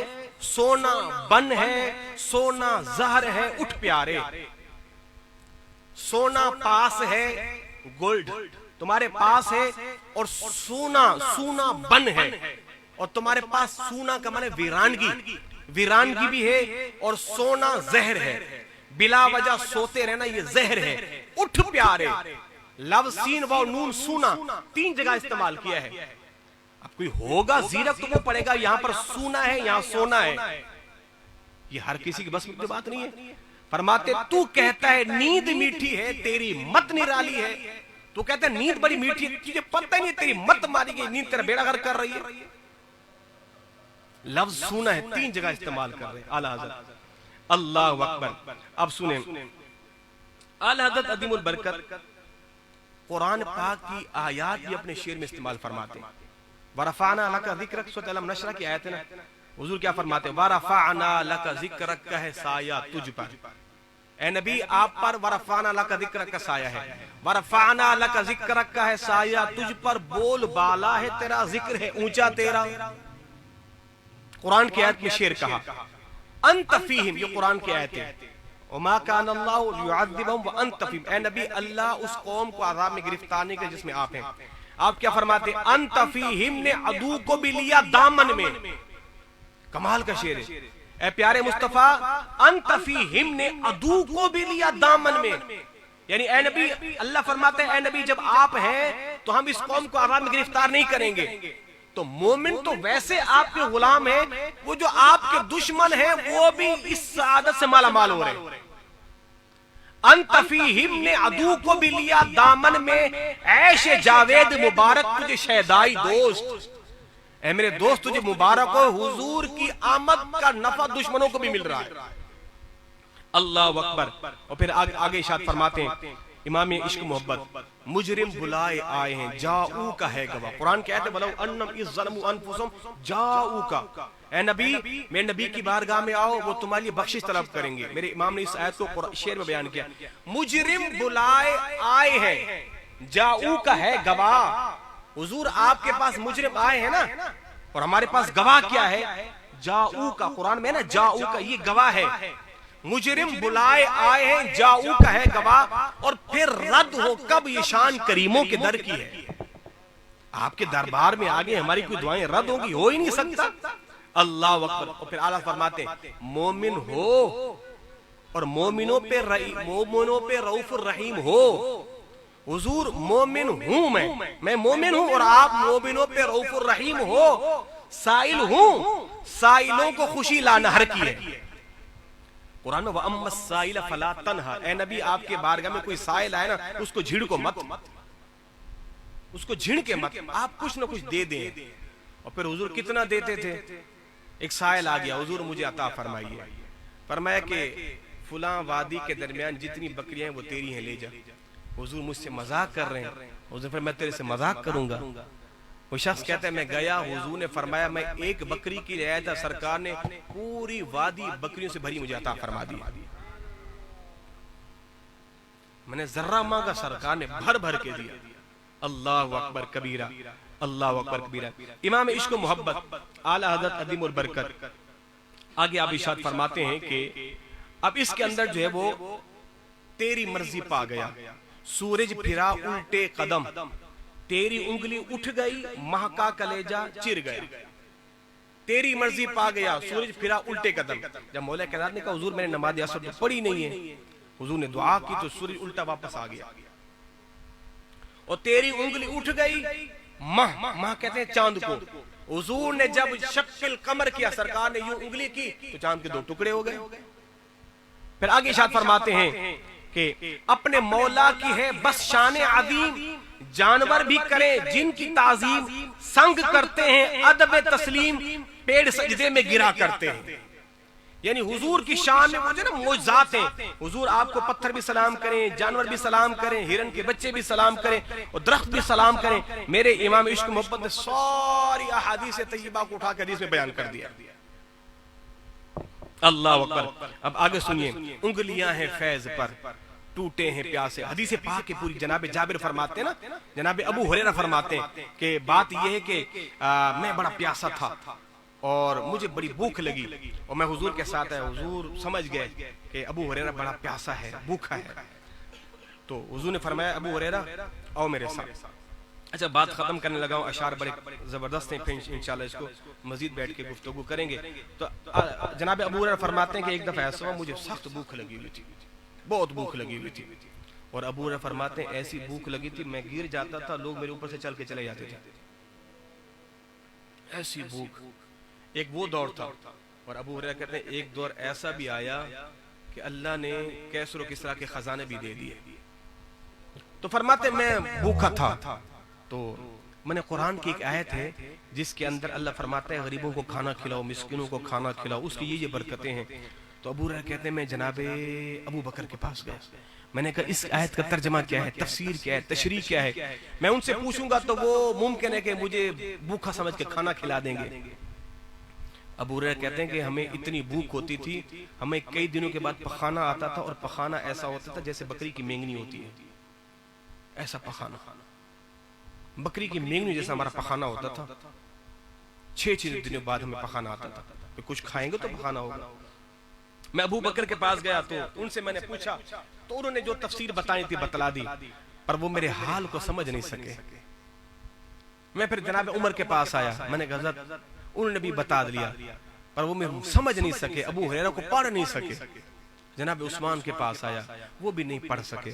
سونا بن ہے، سونا زہر ہے اٹھ پیارے۔ سونا پاس ہے گولڈ تمہارے پاس ہے، اور سونا سونا بن ہے، اور تمہارے پاس سونا کا معنی ویرانگی، ویرانگی بھی ہے، اور سونا زہر ہے، بلا وجہ سوتے رہنا یہ زہر ہے، اٹھ پیارے۔ لفظ سین واو نون سونا 3 جگہ استعمال کیا ہے۔ اب کوئی ہوگا زیرک تو وہ پڑے گا یہاں پر سونا ہے یہاں سونا ہے، یہ ہر کسی کی بس کی بات نہیں ہے۔ فرماتے تو کہتا ہے نیند میٹھی ہے تیری مت نرالی ہے، تو کہتا ہے نیند بڑی میٹھی ہے، تجھے پتہ نہیں تیری مت ماری گئی، نیند تیرا بیڑا غرق کر رہی ہے۔ لفظ سونا ہے 3 جگہ استعمال کر رہے ہیں اعلی حضرت۔ اللہ اکبر۔ اب سنیں اعلی حضرت عظیم البرکت قرآن پاک کی آیات بھی اپنے شعر میں استعمال فرماتے ہیں۔ وَرَفَعْنَا لَكَ ذِكْرَكَ سورۃ الم نشرہ کی آیت ہے نا، حضور کیا فرماتے ہیں؟ وَرَفَعْنَا لَكَ ذِكْرَكَ کا ہے سایہ تجھ پر، اے نبی آپ پر وَرَفَعْنَا لَكَ ذِكْرَكَ کا سایہ ہے، وَرَفَعْنَا لَكَ ذِكْرَكَ کا ہے سایہ تجھ پر، بول بالا ہے تیرا، ذکر ہے اونچا تیرا۔ قرآن کی آیت میں شعر کہا انت فیہم، یہ قرآن کی آیت ہے، وَمَا كَانَ اللَّهُ لِيُعَذِّبَهُمْ وَأَنْتَ فِيهِمْ، اے نبی اللہ اس قوم کو عذاب میں گرفتار نہیں کرے جس میں آپ ہیں۔ آپ کیا فرماتے ہیں؟ انت فیہم نے عدو کو بھی لیا دامن میں، کمال کا شعر ہے۔ اے پیارے مصطفیٰ انت فیہم نے عدو کو بھی لیا دامن میں، یعنی اے نبی اللہ فرماتے ہیں اے نبی جب آپ ہیں تو ہم اس قوم کو عذاب میں گرفتار نہیں کریں گے۔ تو مومن تو ویسے آپ کے غلام ہیں، وہ جو آپ کے دشمن ہیں وہ بھی اس سعادت سے مالا مال ہو رہے ہیں۔ انت فیہم نے عدو کو بھی لیا دامن میں، عیش جاوید مبارک تجھے شہدائی دوست، اے میرے دوست تجھے مبارک ہو، حضور کی آمد کا نفع دشمنوں کو بھی مل رہا ہے۔ اللہ اکبر۔ اور پھر آگے ارشاد فرماتے ہیں امام عشق محبت مجرم بلائے آئے ہیں جاؤ کا ہے گواہ۔ قرآن کہتے ہیں وَلَوْ أَنَّمْ إِذْ ظَلَمُوا أَنفُسَهُمْ جَاءُوكَ، اے نبی میں نبی کی بارگاہ میں آؤ وہ تمہارے لیے بخشش طلب کریں گے۔ میرے امام نے اس آیت کو شعر میں بیان کیا، مجرم بلائے آئے ہیں جاؤ کا ہے گواہ۔ حضور آپ کے پاس مجرم آئے ہیں نا، اور ہمارے پاس گواہ کیا ہے؟ جاؤ کا، قرآن میں نا جاؤ کا یہ گواہ ہے۔ مجرم بلائے آئے ہیں جاؤ کا ہے گواہ، اور پھر رد ہو کب یہ شان کریموں کے در کی ہے۔ آپ کے دربار میں آگے ہماری کوئی دعائیں رد ہوگی؟ ہو ہی نہیں سکتا۔ اللہ اکبر۔ اور پھر اعلیٰ فرماتے ہیں مومن ہو اور مومنوں پہ رؤوف الرحیم ہو۔ حضور مومن ہوں، میں مومن ہوں اور آپ مومنوں پہ رؤوف الرحیم ہو۔ سائل ہوں، سائلوں کو خوشی لانہر کی ہے۔ قرآن میں وَأَمَّا السَّائِلَ فَلَا تَنْهَرْ، اے نبی آپ کے بارگاہ میں کوئی سائل آئے نا اس کو جھڑکو مت، اس کو جھڑکے مت، آپ کچھ نہ کچھ دے دیں۔ اور پھر حضور کتنا دیتے تھے؟ ایک سائل آ گیا، حضور مجھے عطا فرمائیے، فرمایا کہ فلاں وادی کے درمیان جتنی بکریاں ہیں وہ تیری ہیں لے جا۔ حضور مجھ سے مذاق کر رہے ہیں، حضور پھر میں تیرے سے مذاق کروں گا۔ وہ شخص کہتا ہے میں گیا، حضور نے فرمایا میں ایک بکری کی لے آیا تھا، سرکار نے پوری وادی بکریوں سے بھری مجھے عطا فرما دی۔ میں نے ذرہ مانگا، سرکار نے بھر بھر کے دیا۔ اللہ اکبر کبیرہ، اللہ اکبر کبیرہ۔ امام عشق و محبت اعلی حضرت عظیم البرکت آگے آپ ارشاد فرماتے ہیں کہ اب اس کے اندر جو ہے وہ تیری مرضی پا گیا، سورج پھرا الٹے قدم، تیری انگلی اٹھ گئی مہکا کلیجہ چر گیا۔ تیری مرضی پا گیا، سورج پھرا الٹے قدم۔ جب مولا کائنات نے کہا حضور میں نے نماز عصر پڑھی نہیں ہے، حضور نے دعا کی تو سورج الٹا واپس آ گیا۔ اور تیری انگلی اٹھ گئی، ماہ کہتے ہیں چاند کو، حضور نے جب شکل قمر کیا، سرکار نے یوں انگلی کی تو چاند کے 2 ٹکڑے ہو گئے۔ پھر آگے ارشاد فرماتے ہیں کہ اپنے مولا کی ہے بس شان عظیم، جانور بھی کریں جن کی تعظیم، سنگ کرتے ہیں ادب تسلیم، پیڑ سجدے میں گرا کرتے ہیں۔ یعنی حضور کی شان میں وہ جو نا معجزات ہیں، حضور آپ کو پتھر بھی سلام کریں، جانور بھی سلام کریں، ہرن کے بچے بھی سلام کریں اور درخت بھی سلام کریں. میرے امام عشق محبت نے ساری احادیث طیبہ کو اٹھا کے حدیث میں بیان کر دیا. اللہ اکبر. اب آگے سنیے. انگلیاں ہیں فیض پر ٹوٹے ہیں پیاسے. حدیث پاک کی پوری جناب جابر فرماتے ہیں نا، جناب ابو ہریرہ فرماتے ہیں کہ بات یہ ہے کہ میں بڑا پیاسا تھا اور مجھے بڑی بھوک لگی اور میں حضور کے ساتھ آیا. حضور سمجھ گئے کہ ابو ہریرہ بڑا پیاسا ہے، بھوکا ہے. تو حضور نے فرمایا ابو ہریرہ آؤ میرے ساتھ. اچھا بات ختم کرنے لگا ہوں، اشعار بڑے زبردست ہیں، پھر انشاءاللہ اس کو مزید بیٹھ کے گفتگو کریں گے. تو جناب ابو ہریرہ فرماتے ہیں کہ ایک دفعہ ایسا ہوا مجھے سخت بھوک لگی ہوئی تھی، بہت بھوک لگی ہوئی تھی. اور ابو ہریرہ فرماتے ہیں ایسی بھوک لگی تھی میں گر جاتا تھا، لوگ میرے اوپر سے چل کے چلے جاتے تھے. ایسی بھوک. ایک وہ دور تھا. اور ابو ہریرہ کہتے ہیں ایک دور ایسا بھی آیا کہ اللہ نے کیسر و کسریٰ کے خزانے بھی دے دیے. تو فرماتے میں بھوکا تھا تو میں نے قرآن کی ایک آیت ہے جس کے اندر اللہ فرماتا ہے غریبوں کو کھانا کھلاؤ، مسکینوں کو کھانا کھلاؤ، اس کی یہ برکتیں ہیں. تو ابو ہریرہ کہتے ہیں میں جناب ابو بکر کے پاس گیا. میں نے کہا اس آیت کا ترجمہ کیا ہے، تفسیر کیا ہے، تشریح کیا ہے. میں ان سے پوچھوں گا تو وہ ممکن ہے کہ مجھے بھوکا سمجھ کے کھانا کھلا دیں گے. ابو ہریرہ کہتے ہیں کہ ہمیں اتنی بھوک ہوتی تھی، ہمیں کئی دنوں کے بعد پخانہ آتا تھا اور پخانہ ایسا ہوتا تھا جیسے بکری کی مینگنی ہوتی ہے. ایسا پخانہ، بکری کی مینگنی جیسا ہمارا پخانہ ہوتا تھا. 6 دنوں بعد ہمیں پخانہ آتا تھا. کہ کچھ کھائیں گے تو پخانہ ہوگا. میں ابو بکر کے پاس گیا تو ان سے میں نے پوچھا تو انہوں نے جو تفسیر بتائی تھی بتلا دی، پر وہ میرے حال کو سمجھ نہیں سکے. میں پھر جناب عمر کے پاس آیا. میں نے کہا حضرت انہوں نے بھی بتا دیا پر وہ میں سمجھ نہیں سکے، ابو ہریرہ کو پڑھ نہیں سکے. جناب عثمان کے پاس آیا، وہ بھی نہیں پڑھ سکے.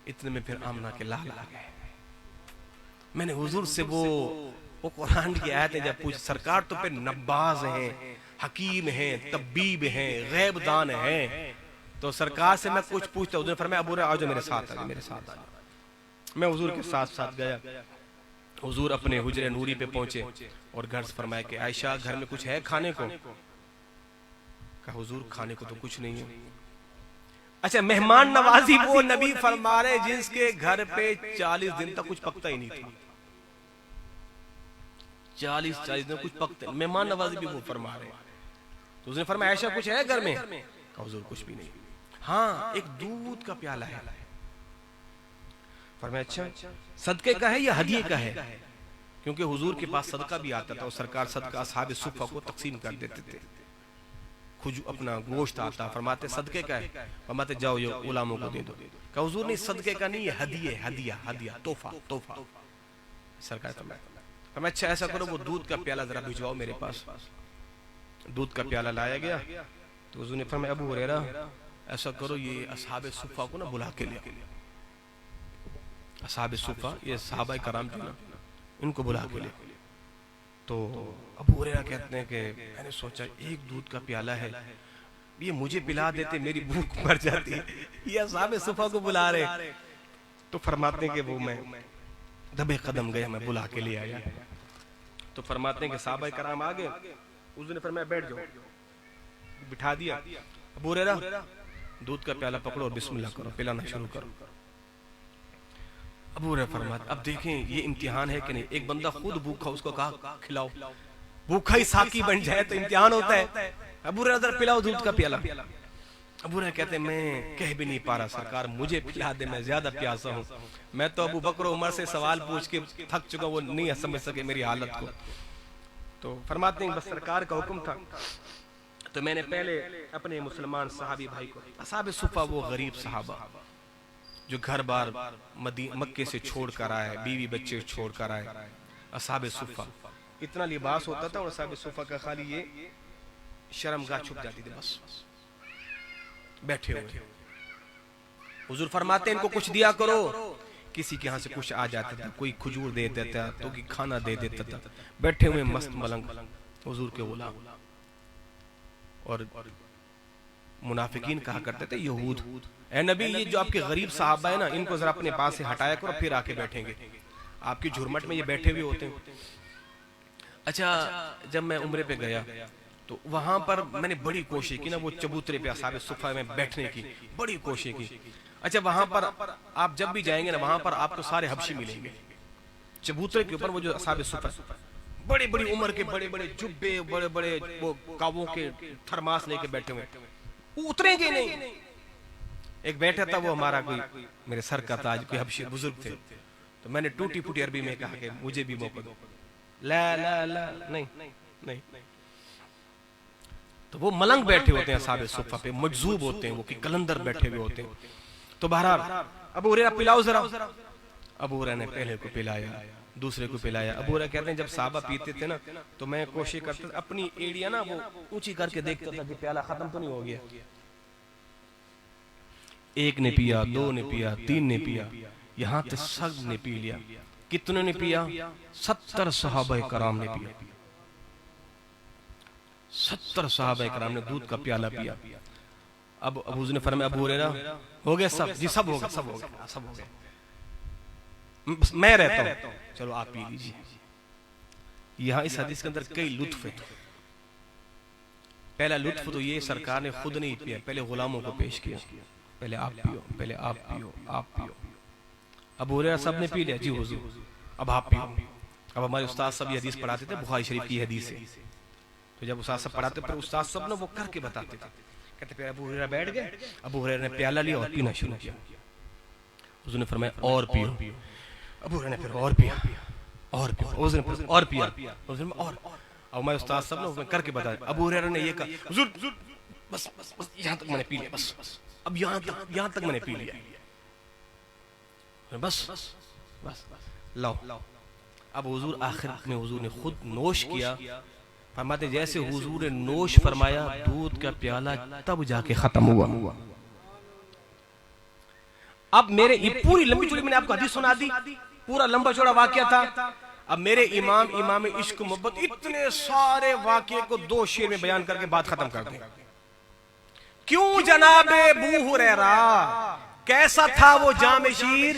اتنے میں پھر آمنہ کے لال آ گئے. میں نے حضور سے وہ قرآن کی آیتیں جب پوچھ، سرکار تو پھر نباز ہیں، حکیم ہیں، طبیب ہیں، غیب دان ہیں. تو سرکار سے میں کچھ پوچھتا ہوں. حضور نے فرمایا ابو ہریرہ آؤ جو میرے ساتھ آ، میرے ساتھ آ. میں حضور کے ساتھ ساتھ گیا. حضور اپنے حجرے نوری پہ پہنچے اور گھر سے فرمایا کہ عائشہ گھر میں کچھ ہے کھانے کو؟ کہا حضور کھانے کو تو کچھ نہیں ہے. اچھا مہمان نوازی وہ نبی فرما رہے جس کے گھر پہ 40 دن تک کچھ پکتا ہی نہیں تھا. 40 دن کچھ پکتا، مہمان نوازی بھی وہ فرما رہے. تو اس نے فرمایا عائشہ کچھ ہے گھر میں؟ کہا حضور کچھ بھی نہیں. ہاں ایک دودھ کا پیالہ ہے. فرمایا اچھا صدقے کا ہے یا ہدیے کا ہے؟ کیونکہ حضور کے پاس صدقہ بھی آتا تھا اور سرکار صدقہ اصحاب صفہ کو تقسیم کر دیتے تھے. اپنا گوشت آتا، فرماتے صدقے کا ہے، فرماتے جاؤ یہ غلاموں کو دے دو. کہ حضور نہیں صدقے کا نہیں، یہ ہدیے، ہدیہ، تحفہ. سرکار فرمایا اچھا ایسا کرو وہ دودھ کا پیالہ ذرا بھجواؤ میرے پاس. دودھ کا پیالہ لایا گیا. تو حضور نے فرمایا ابو ہریرہ ایسا کرو یہ اصحاب صفہ کو نا بلا کے لے. اصحاب صفہ یہ صحابہ کرام جو نا ان کو بلا کے لے. تو ابو ہریرہ کہتے ہیں کہ میں نے سوچا ایک دودھ کا پیالہ ہے، یہ مجھے پلا دیتے میری بھوک مر جاتی، یہ اصحاب صفہ کو بلا رہے. تو فرماتے ہیں کہ وہ میں دبے قدم گیا، میں بلا کے لے آیا. تو فرماتے ہیں کہ صحابہ کرام آگے. حضور نے فرمایا بیٹھ جاؤ، بٹھا دیا. ابو ہریرہ دودھ کا پیالہ پکڑو اور بسم اللہ کرو، پلانا شروع کرو. ابو ہریرہ فرماتے اب دیکھیں یہ امتحان ہے کہ نہیں. ایک بندہ خود بھوکا، اس کو کہا کھلاؤ، بھوکا ہی ساقی بن جائے تو امتحان ہوتا ہے. ابو ہریرہ ذرا پلاؤ دودھ کا پیالہ. ابو ہریرہ کہتے ہیں میں کہہ بھی نہیں پا رہا سرکار مجھے پلا دے، میں زیادہ پیاسا ہوں. میں تو ابو بکر و عمر سے سوال پوچھ کے تھک چکا، وہ نہیں سمجھ سکے میری حالت کو. تو فرماتے ہیں بس سرکار کا حکم تھا. تو میں نے پہلے اپنے مسلمان صحابی بھائی کو، اصحاب صفہ وہ غریب صحابہ جو گھر بار مکے سے چھوڑ کر آئے، بیوی بچے چھوڑ کر آئے. اصحاب صفہ اتنا لباس ہوتا تھا اور اصحاب صفہ کا خالی یہ شرمگاہ چھپ جاتی تھی، بس بیٹھے ہوئے. حضور فرماتے ہیں ان کو کچھ دیا کرو. کسی کے ہاں سے کچھ آ جاتا تھا، کوئی کھجور دے دیتا تو کوئی کھانا دے دیتا تھا. بیٹھے ہوئے مست ملنگ حضور کے غلام. اور منافقین کہا کرتے تھے یہود، اے نبی یہ جو آپ کے غریب صحابہ ہیں نا ان کو ذرا اپنے پاس سے ہٹایا کرو پھر آ کے بیٹھیں گے. آپ کی جھرمٹ میں یہ بیٹھے ہوئے ہوتے ہیں. اچھا جب میں عمرے پہ گیا تو وہاں پر میں نے بڑی کوشش کی نا وہ چبوترے پہ اصحاب صفہ میں بیٹھنے کی بڑی کوشش کی. اچھا وہاں پر آپ جب بھی جائیں گے نا وہاں پر آپ کو سارے حبشی ملیں گے چبوترے کے اوپر. وہ جو اصحاب صفہ بڑی بڑی عمر کے بڑے بڑے جبے بڑے بڑے وہ کاووں کے تھرماس لے کے بیٹھے ہوئے اتریں گے نہیں. ایک بیٹھا تھا وہ ہمارا کوئی میرے سر کا تاج کوئی حبشی بزرگ تھے. تو میں نے ٹوٹی پھوٹی عربی میں کہا کہ مجھے بھی موقع دو. لا لا لا نہیں. تو وہ ملنگ بیٹھے ہوتے ہیں اصحاب صفہ پہ مجذوب ہوتے ہیں وہ کہ کلندر بیٹھے ہوئے ہوتے ہیں. تو بہرحال ابو ہریرہ پلاؤ ذرا. ابو ہریرہ نے پہلے کو پلایا دوسرے کو پلایا. ابو ہریرہ کہتے ہیں جب صحابہ پیتے تھے نا تو میں کوشش کرتا تھا اپنی ایڑیاں نا وہ اونچی کر کے دیکھتا تھا کہ پیالہ ختم تو نہیں ہو گیا. ایک نے پیا, دو نے پیا, تین نے پیا, یہاں تک سب نے پی لیا. کتنے نے پیا؟ 70 صحابہ کرام نے پیا. 70 صحابہ کرام نے دودھ کا پیالہ پیا. اب ابو نے فرمایا ابو ہریرہ ہو گیا سب؟ جی سب ہو گیا. میں رہتا ہوں چلو آپ پی لیجیے. یہاں اس حدیث کے اندر کئی لطف ہیں. پہلا لطف تو یہ سرکار نے خود نہیں پیا, پہلے غلاموں کو پیش کیا. پہلے آپ پیو, پہلے آپ پیو, آپ پیو. ابو ہریرہ سب نے پی لیا. جی حضور اب آپ پیو. اب ہمارے استاد سب یہ حدیث پڑھاتے تھے, بخاری شریف کی حدیث ہے. تو جب استاد سب پڑھاتے پر استاد سب نے وہ کر کے بتاتے تھے. کہتے پھر ابو ہریرہ بیٹھ گئے, ابو ہریرہ نے پیالہ لیا اور پینا شروع کیا. حضور نے فرمایا اور پیو. ابو ہریرہ نے پھر اور پیا اور پیا. حضور نے پھر اور پیا. حضور نے اور اب ہمارے استاد سب نے کر کے بتایا. ابو ہریرہ نے یہ کہا حضور بس یہاں تک میں نے پی لیا, بس اب یہاں تک میں نے پی لیا, بس لاؤ. اب حضور آخر میں حضور نے خود نوش کیا. فرماتے جیسے حضور نے نوش فرمایا دودھ کا پیالہ تب جا کے ختم ہوا. اب میرے یہ پوری لمبی چوڑی میں نے آپ کو حدیث سنا دی, پورا لمبا چوڑا واقعہ تھا. اب میرے امام عشق محبت اتنے سارے واقعے کو 2 شعر میں بیان کر کے بات ختم کر دیں. کیوں جناب ابو ہریرہ کیسا تھا وہ جام شیر؟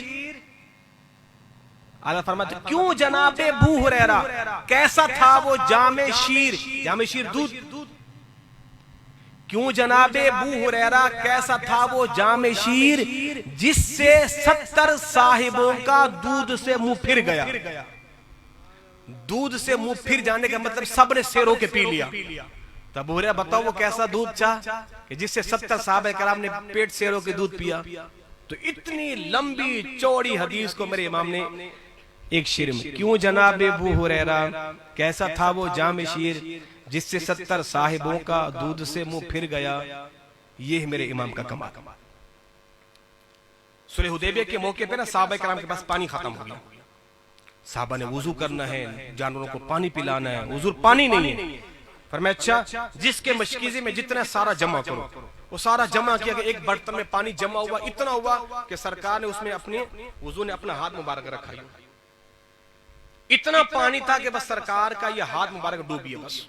اللہ فرماتے کیوں جناب ابو ہریرہ کیسا تھا وہ جام شیر؟ جام شیر دودھ. کیوں جناب ابو ہریرہ کیسا تھا وہ جام شیر جس سے 70 صاحبوں کا دودھ سے منہ پھر گیا. دودھ سے منہ پھر جانے کا مطلب سب نے سیر ہو کے پی لیا. تو ابو ہریرہ بتاؤ وہ کیسا دودھ تھا کہ جس سے 70 صحابہ کرام نے پیٹ سیر ہو کے دودھ پیا. تو اتنی لمبی چوڑی حدیث کو میرے امام نے ایک شعر میں کیوں جناب ابو ہریرہ کیسا تھا وہ جام شیر جس سے 70 صاحبوں کا دودھ سے منہ پھر گیا. یہ میرے امام کا کمال. صلح حدیبیہ کے موقع پہ نا صحابہ کرام کے پاس پانی ختم ہو گیا. صحابہ نے وضو کرنا ہے, جانوروں کو پانی پلانا ہے, حضور پانی نہیں ہے. فرمایا اچھا جس کے مشکیزے میں جتنا سارا جمع کرو. وہ سارا جمع کیا کہ ایک برتن میں پانی جمع ہوا, اتنا ہوا کہ سرکار نے اس میں اپنے وضو نے اپنا ہاتھ مبارک رکھا. اتنا پانی تھا کہ بس سرکار کا یہ ہاتھ مبارک ڈوبی ہے, بس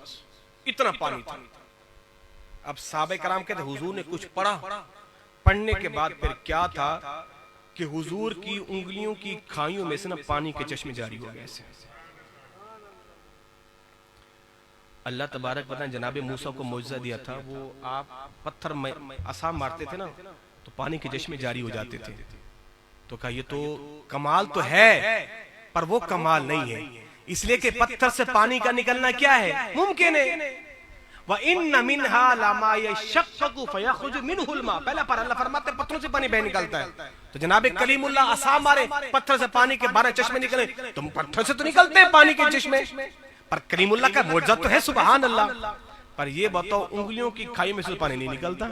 اتنا پانی تھا. اب صحابہ کرام کہتے حضور نے کچھ پڑھا. پڑھنے کے بعد پھر کیا تھا کہ حضور کی انگلیوں کی کھائیوں میں سے نا پانی کے چشمے جاری ہو گئے. اللہ تبارک پتہ جناب موسیٰ کو معجزہ دیا تھا, وہ آپ پتھر میں عصا مارتے تھے نا تو پانی کے چشمے جاری ہو جاتے تھے. تو کہا یہ تو کمال تو ہے پر وہ کمال نہیں ہے, اس لیے کہ پتھر سے پانی کا نکلنا کیا ہے ممکن ہے. وَإِنَّ مِنْهَا لَمَا يَشَّقَّقُ فَيَخْرُجُ مِنْهُ الْمَاءُ. پہلا پر اللہ فرماتے ہیں پتھروں سے پانی بہ نکلتا ہے. تو جناب کلیم اللہ عصا مارے پتھر سے پانی کے 12 چشمے نکلے. تم پتھر سے تو نکلتے ہیں پانی کے چشمے, پر کلیم اللہ کا معجزہ تو ہے سبحان اللہ. پر یہ بتاؤ انگلیوں کی کھائیوں میں سے پانی نہیں نکلتا.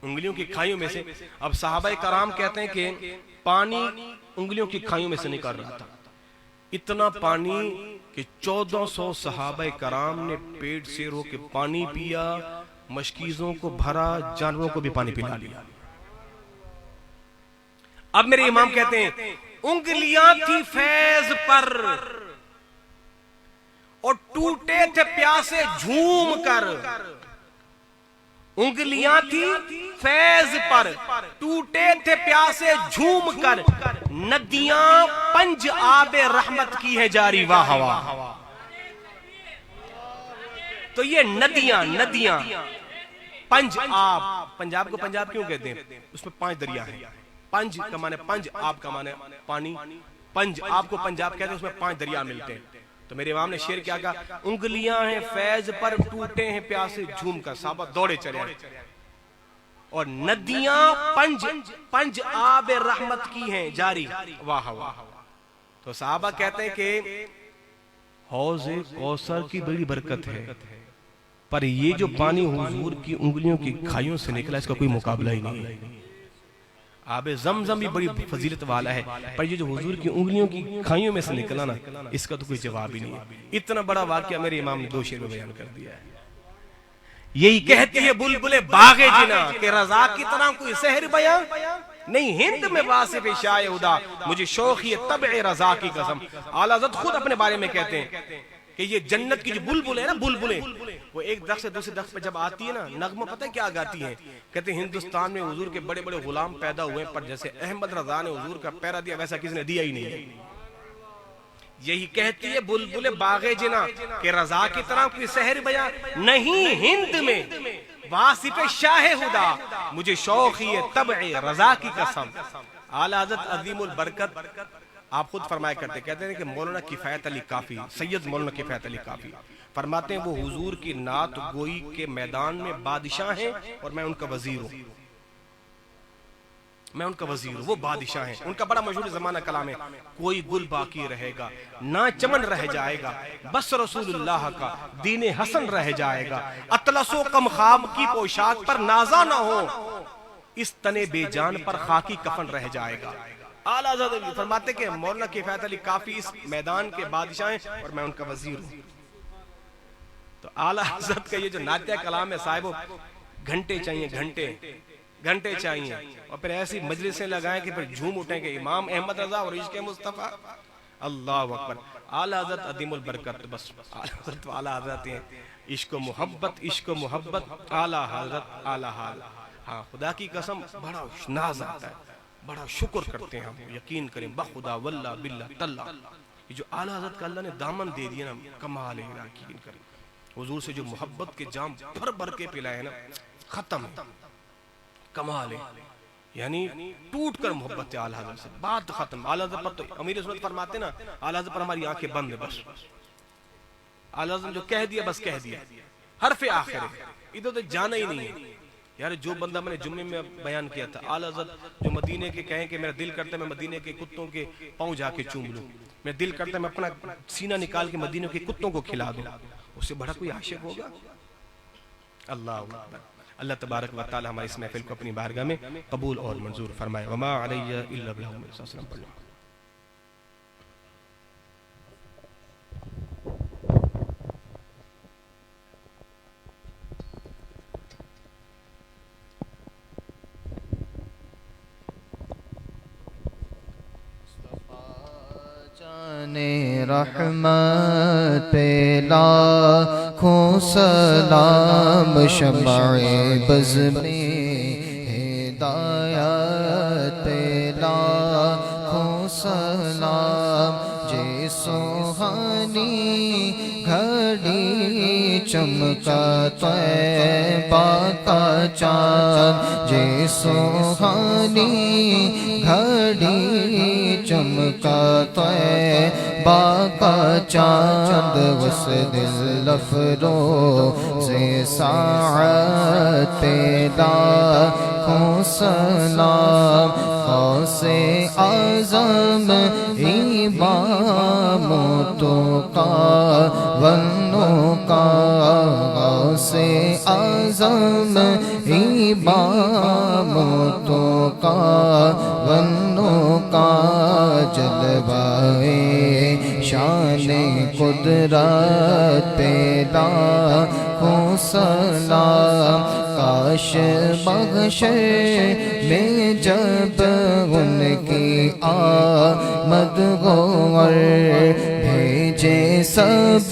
انگلیوں کی کھائیوں میں سے. اب صحابہ کرام کہتے ہیں کہ پانی انگلیوں کی کھائیوں میں سے نکل رہا تھا. اتنا پانی کہ 1400 صحابہ کرام نے پیٹ سے رو کے پانی پیا, مشکیزوں کو بھرا, جانوروں کو بھی پانی پلا لیا. اب میرے امام کہتے ہیں انگلیاں تھی فیض پر اور ٹوٹے تھے پیاسے جھوم کر. انگلیاں تھی فیض پر ٹوٹے تھے پیاسے جھوم کر, ندیاں پنج آب رحمت کی ہے جاری واہ واہ. تو یہ ندیاں پنج آب، پنجاب کو پنجاب کیوں کہتے ہیں؟ اس میں 5 دریا ہیں. پنج کا معنی پنج، آب کا معنی پانی. پنج آب کو پنجاب کہتے ہیں، اس میں 5 دریا ملتے ہیں. تو میرے امام نے شعر کیا کہا، انگلیاں ہیں فیض پر ٹوٹے ہیں پیاسے جھوم کر، صحابہ دوڑے چلے ہیں. اور ندیاں پنج آب رحمت کی ہیں جاری. واہ واہ. تو صحابہ کہتے ہیں کہ حوض کوثر کی بڑی برکت ہے، پر یہ جو پانی حضور کی انگلیوں کی کھائیوں سے نکلا اس کا کوئی مقابلہ ہی نہیں ہے. آب زمزم بھی بڑی فضیلت والا ہے، پر یہ جو حضور کی انگلیوں کی کھائیوں میں سے نکلا نا، اس کا تو کوئی جواب ہی نہیں ہے. اتنا بڑا واقعہ میرے امام نے 2 شعر میں بیان کر دیا ہے. یہی کہتی ہے بلبل باغ جنا کہ رضا کی طرح کوئی سحر بیان نہیں، ہند میں واصف شاہ خدا مجھے شوقی طبع رضا کی قسم. اعلیٰ حضرت خود اپنے بارے میں کہتے ہیں کہ یہ جنت کی جو بلبل ہے نا، بلبلیں وہ ایک درخت سے دوسرے درخت پہ جب آتی ہے نا، نغمہ پتہ ہے کیا گاتی ہیں؟ کہتے ہیں ہندوستان میں حضور کے بڑے بڑے غلام پیدا ہوئے، پر جیسے احمد رضا نے حضور کا پیرا دیا ویسا کسی نے دیا ہی نہیں. یہی کہتی ہے بلبل باغ جنا کہ رضا کی طرح کوئی سحر بیان نہیں، ہند میں واصف شاہ خدا مجھے شوقی طبع رضا کی قسم. اعلیٰ حضرت عظیم البرکت آپ خود فرمایا کرتے، کہتے ہیں کہ مولانا کفایت علی کافی، سید مولانا کفایت علی کافی فرماتے ہیں وہ حضور کی نعت گوئی کے میدان میں بادشاہ ہیں اور میں ان کا وزیر ہوں. میں ان کا وزیر ہوں، وہ بادشاہ ہیں. ان کا بڑا مشہور زمانہ کلام ہے، کوئی گل باقی رہے گا نہ چمن رہ جائے گا، بس رسول اللہ کا دین حسن رہ جائے گا. اطلس و کم خواب کی پوشاک پر نازا نہ ہو، اس تنے بے جان پر خاکی کفن رہ جائے گا. اعلیٰ حضرت فرماتے کہ مولانا کفایت علی کافی اس میدان کے بادشاہ ہیں اور میں ان کا وزیر ہوں. تو اعلیٰ حضرت کا یہ جو نعتیہ کلام ہے صاحب، گھنٹے چاہیے، گھنٹے چاہیے. اور پھر ایسی مجلسیں لگائیں کہ پھر جھوم اٹھیں کہ امام احمد رضا اور عشق مصطفیٰ. اللہ اکبر. اعلیٰ حضرت عظیم البرکت، بس اعلیٰ حضرت ہیں. عشق و محبت اعلیٰ حضرت اعلیٰ حال. ہاں خدا کی قسم بڑا ناز آتا ہے، بڑا شکر کرتے ہیں ہم. یقین کریں بخدا واللہ باللہ تاللہ، یہ جو اعلیٰ حضرت کا اللہ نے دامن دے دیا نا، کمال ہے. یقین کریں حضور سے جو محبت کے جام بھر بھر کے پلائے ہیں نا، ختم کمال ہے. یعنی ٹوٹ کر محبت ہے اعلیٰ حضرت سے، بات ختم. اعلیٰ حضرت پر تو امیر سنت فرماتے نا، اعلیٰ حضرت پر ہماری آنکھیں بند ہیں بس. اعلیٰ حضرت جو کہہ دیا بس کہہ دیا، حرف آخر ہے، ادھر ادھر جانا ہی نہیں ہے. یار جو بندہ میں نے جمعے میں بیان کیا تھا، اعلیٰ حضرت جو مدینے کے کہیں کہ میرا دل کرتا ہے میں مدینے کے کتوں کے پاؤں جا کے چوم لوں، میرا دل کرتا ہے میں اپنا سینہ نکال کے مدینے کے کتوں کو کھلا دوں. اس سے بڑا کوئی عاشق ہوگا؟ اللہ اکبر. اللہ تبارک و تعالی ہماری اس محفل کو اپنی بارگاہ میں قبول اور منظور فرمائے. وما علیہ الا البلاغ. رحمت پہ لاکھوں سلام، شمع بز میں ہدایت پہ لاکھوں سلام. جے سوہانی گھڑی چمکا طیبہ کا چاند، جے سوہانی گھڑی چمکا طیبہ کا چاند، اس دل افروز ساعت پہ لاکھوں سلام. غوث اعظم امام تقی والنقی، غوث اعظم امام تقی والنقی، جلوائے شان قدرت پہ لاکھوں سلام. کاش محشر میں جب ان کی آمد ہو اور بھیجے سب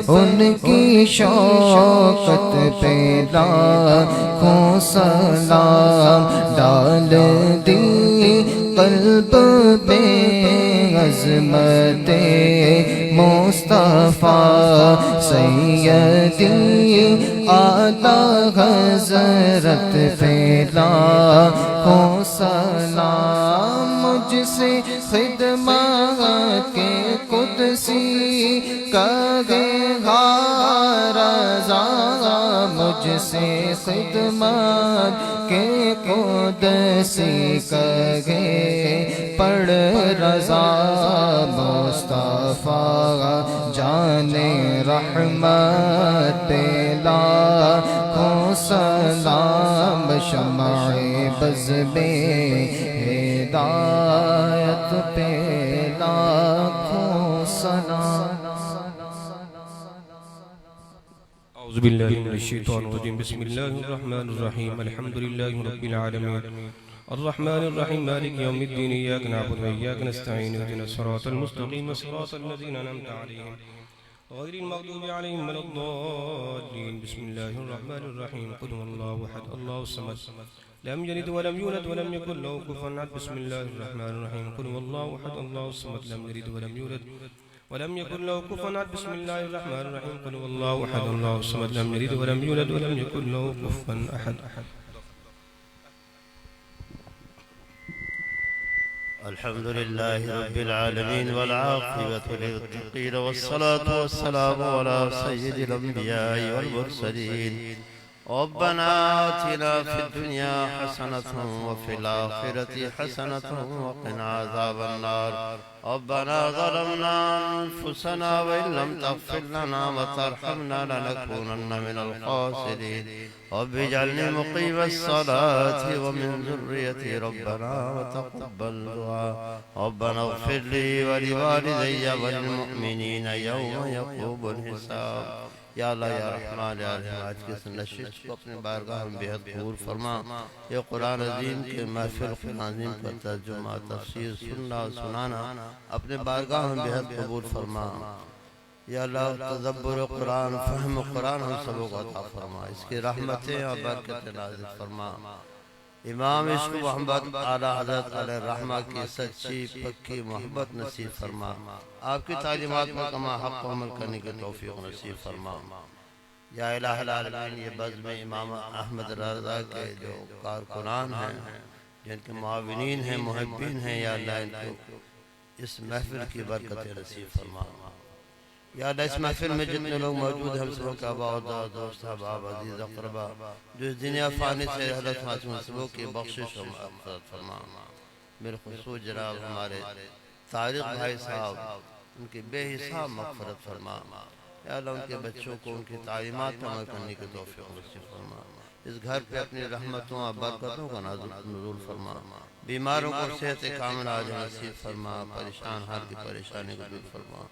ان کی شوقت پہ لاکھوں سلام. ڈال دی قلب پہ عظمت مصطفیٰ سیدی اعلیٰ حضرت پہ لاکھوں سلام مجھ سے خدمت کے قدسی کرے رضا مجھ سے خدمت کے قدسی کرے پڑھ رضا مصطفیٰ جان رحمت پہ لاکھوں سلام شمع بز میں ہدایت پہ لاکھوں سلام اعوذ باللہ من الشیطان الرجیم بسم اللہ الرحمن الرحیم الحمد للہ رب العالمین الرحمن الرحیم مالک یوم الدین ایاک نعبد و ایاک نستعین اهدنا الصراط المستقیم صراط الذین انعمت علیہم غیر المغضوب علیہم ولا الضالین بسم اللہ الرحمن الرحیم قل هو اللہ احد اللہ الصمد لم يلد ولم يولد ولم يكن له كفوا احد بسم الله الرحمن الرحيم قل هو الله احد الله الصمد لم يلد ولم يولد ولم يكن له كفوا احد بسم الله الرحمن الرحيم قل هو الله احد الله الصمد لم يلد ولم يولد ولم يكن له كفوا احد الحمد لله رب العالمين والعاقبة للمتقين والصلاة والسلام على سيد الأنبياء والمرسلين ربنا آتنا في الدنيا حسنة وفي الآخرة حسنة وقنا عذاب النار ربنا ظلمنا أنفسنا وإن لم تغفر لنا وترحمنا لنكونن من الخاسرين رب اجعلني مقيم الصلاة ومن ذريتي ربنا وتقبل دعاء ربنا اغفر لي ولوالدي وللمؤمنين يوم يقوم الحساب یا اللہ یا رحمان یا رحیم آج کے اس نشست کو اپنے بارگاہ میں بہت قبول فرما یہ قرآن عظیم کے محفل قرآن عظیم کا ترجمہ تفسیر سننا و سنانا اپنے بارگاہ میں بہت قبول فرما یا اللہ تدبر قرآن فہم قرآن ہم سبوں کو عطا فرما اس کی رحمتیں اور برکتیں نازل فرما امام عشق محمد اعلیٰ حضرت علیہ الرحمہ کی سچی پکی محبت نصیب فرما آپ کی تعلیمات پر کما حق و عمل کرنے کی توفیق نصیب فرما یا الہ العالمین یہ بزم امام احمد رضا کے جو کارکنان ہیں جن کے معاونین ہیں محبین ہیں یا اللہ ان کو اس محفل کی برکت نصیب فرما یا اللہ اس محفل میں جتنے لوگ موجود ہیں ہم سبوں کا آبا و دوست احباب عزیز اقربا جو اس دنیا فانی سے حضرت معصوم سبوں کی بخشش و مغفرت فرما بالخصوص جناب ہمارے طارق بھائی صاحب ان کی بے حساب مغفرت فرما یا اللہ ان کے بچوں کو ان کی تعلیمات پر عمل کرنے کی توفیق نصیب فرما اس گھر پہ اپنی رحمتوں اور برکتوں کا نزول فرما بیماروں کو صحت کاملہ عاجل نصیب فرما پریشان حال کی پریشانی کو دور فرما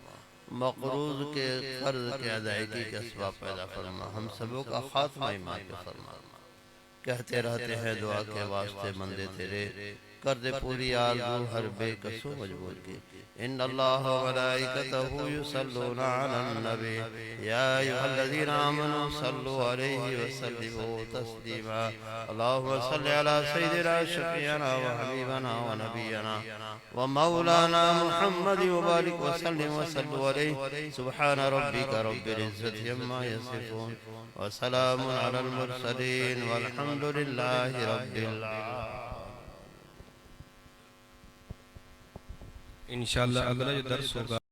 مقروض کے قرض کے ادائیگی کے اسباب پیدا فرما ہم سبوں کا خاتمہ ایمان پہ فرما کہتے رہتے ہیں دعا کے واسطے بندے تیرے کر دے پوری آرزو ہر بے کسو مجبور کی ان اللہ و ملائکتہ یصلون علی النبی یا ایھا الذین آمنوا صلوا علیہ وسلموا تسلیما اللہم صل علی سیدنا شفیعنا و حبیبنا و نبینا و مولانا محمد وبارک وسلم وصلوا علیہ سبحان ربک رب العزت عما یصفون وسلام علی المرسلین والحمد للہ رب العالمین انشاءاللہ اگلا جو درس ہوگا